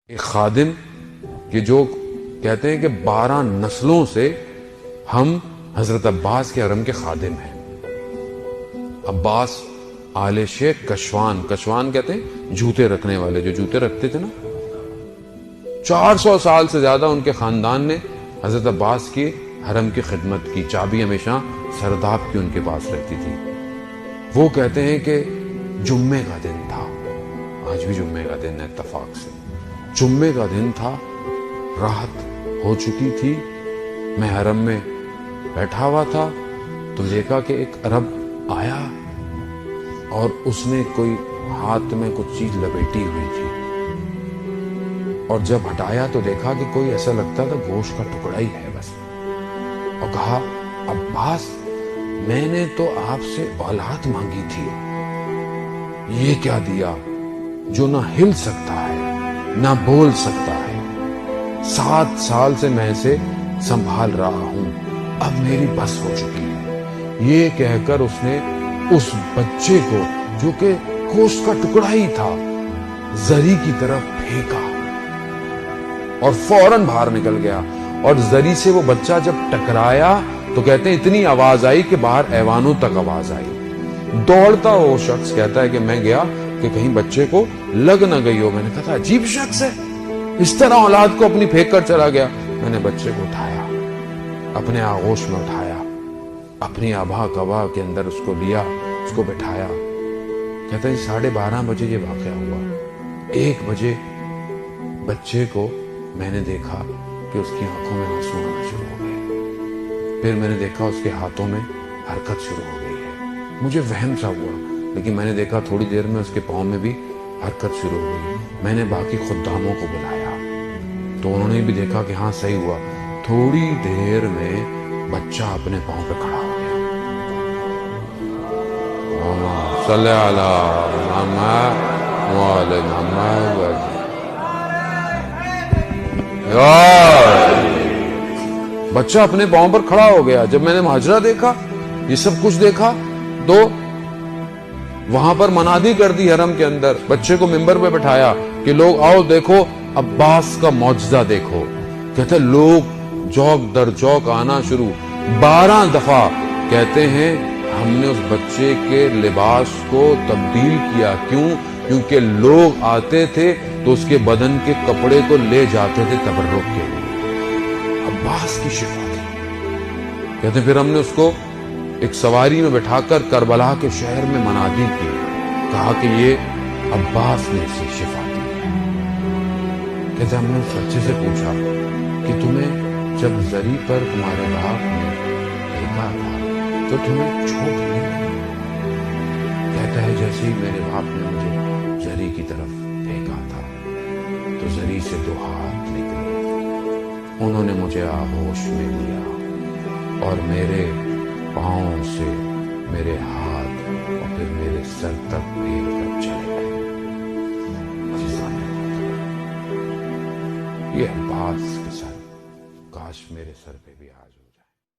ایک خادم کہ جو کہتے ہیں کہ 12 نسلوں سے ہم حضرت عباس کے حرم کے خادم ہیں. عباس آل شیخ کشوان کہتے ہیں جوتے رکھنے والے، جو جوتے رکھتے تھے نا. 400 سال سے زیادہ ان کے خاندان نے حضرت عباس کی حرم کی خدمت کی. چابی ہمیشہ سرداب کی ان کے پاس رہتی تھی. وہ کہتے ہیں کہ جمعے کا دن تھا، آج بھی جمعے کا دن ہے اتفاق سے. جمعے کا دن تھا، رات ہو چکی تھی، میں حرم میں بیٹھا ہوا تھا تو دیکھا کہ ایک عرب آیا اور اس نے کوئی ہاتھ میں کچھ چیز لپیٹی ہوئی تھی، اور جب ہٹایا تو دیکھا کہ کوئی ایسا لگتا تھا گوشت کا ٹکڑا ہی ہے بس. اور کہا، عباس میں نے تو آپ سے اولاد مانگی تھی، یہ کیا دیا جو نہ ہل سکتا ہے نہ بول سکتا ہے. 7 سال سے میں اسے سنبھال رہا ہوں، اب میری بس ہو چکی ہے. یہ کہہ کر اس نے اس بچے کو جو کہ گوشت کا ٹکڑا ہی تھا زری کی طرف پھینکا اور فوراً باہر نکل گیا. اور زری سے وہ بچہ جب ٹکرایا تو کہتے ہیں اتنی آواز آئی کہ باہر ایوانوں تک آواز آئی. دوڑتا وہ شخص کہتا ہے کہ میں گیا کہ کہیں بچے کو لگ نہ گئی ہو. میں نے کہا عجیب شخص ہے، اس طرح اولاد کو اپنی پھینک کر چلا گیا. میں نے بچے کو اٹھایا، اپنے آغوش میں اٹھایا، اپنی آبا کبا کے اندر اس کو لیا، اس کو بٹھایا. کہتا ہے 12:30 بجے یہ واقعہ ہوا. 1 بجے بچے کو میں نے دیکھا کہ اس کی آنکھوں میں آنسو آنا شروع ہو گئے. پھر میں نے دیکھا اس کے ہاتھوں میں حرکت شروع ہو گئی ہے. مجھے وہم سا ہوا، لیکن میں نے دیکھا تھوڑی دیر میں اس کے پاؤں میں بھی حرکت شروع ہو گئی. میں نے باقی خداموں کو بلایا تو انہوں نے بھی دیکھا کہ ہاں صحیح ہوا. تھوڑی دیر میں بچہ اپنے پاؤں پہ کھڑا ہو گیا. صلی اللہ علیہ محمد. بچہ اپنے پاؤں پر کھڑا ہو گیا. جب میں نے ماجرا دیکھا، یہ سب کچھ دیکھا، تو وہاں پر منادی کر دی حرم کے اندر. بچے کو ممبر پہ بٹھایا کہ لوگ آؤ دیکھو عباس کا معجزہ دیکھو. کہتے لوگ جوک در جوک آنا شروع. 12 دفعہ کہتے ہیں ہم نے اس بچے کے لباس کو تبدیل کیا. کیوں؟ کیونکہ لوگ آتے تھے تو اس کے بدن کے کپڑے کو لے جاتے تھے تبرک کے لیے. عباس کی شفا تھی. کہتے پھر ہم نے اس کو ایک سواری میں بٹھا کر کربلا کے شہر میں منادی کی، کہا کہ یہ عباس نے اسے شفا دی. کہتے ہم نے اس بچے سے پوچھا کہ تمہیں جب زری پر تمہارے باپ نے پھینکا تھا تو تمہیں چوٹ نہیں لگی؟ کہتا ہے جیسے ہی میرے باپ نے مجھے زری کی طرف پھینکا تھا تو زری سے 2 ہاتھ نکلے. انہوں نے مجھے آغوش میں لیا اور میرے پاؤں سے میرے ہاتھ اور پھر میرے سر تک پھیر کر چلے گئے. یہ عباس کے سر کاش میرے سر پہ بھی آج ہو.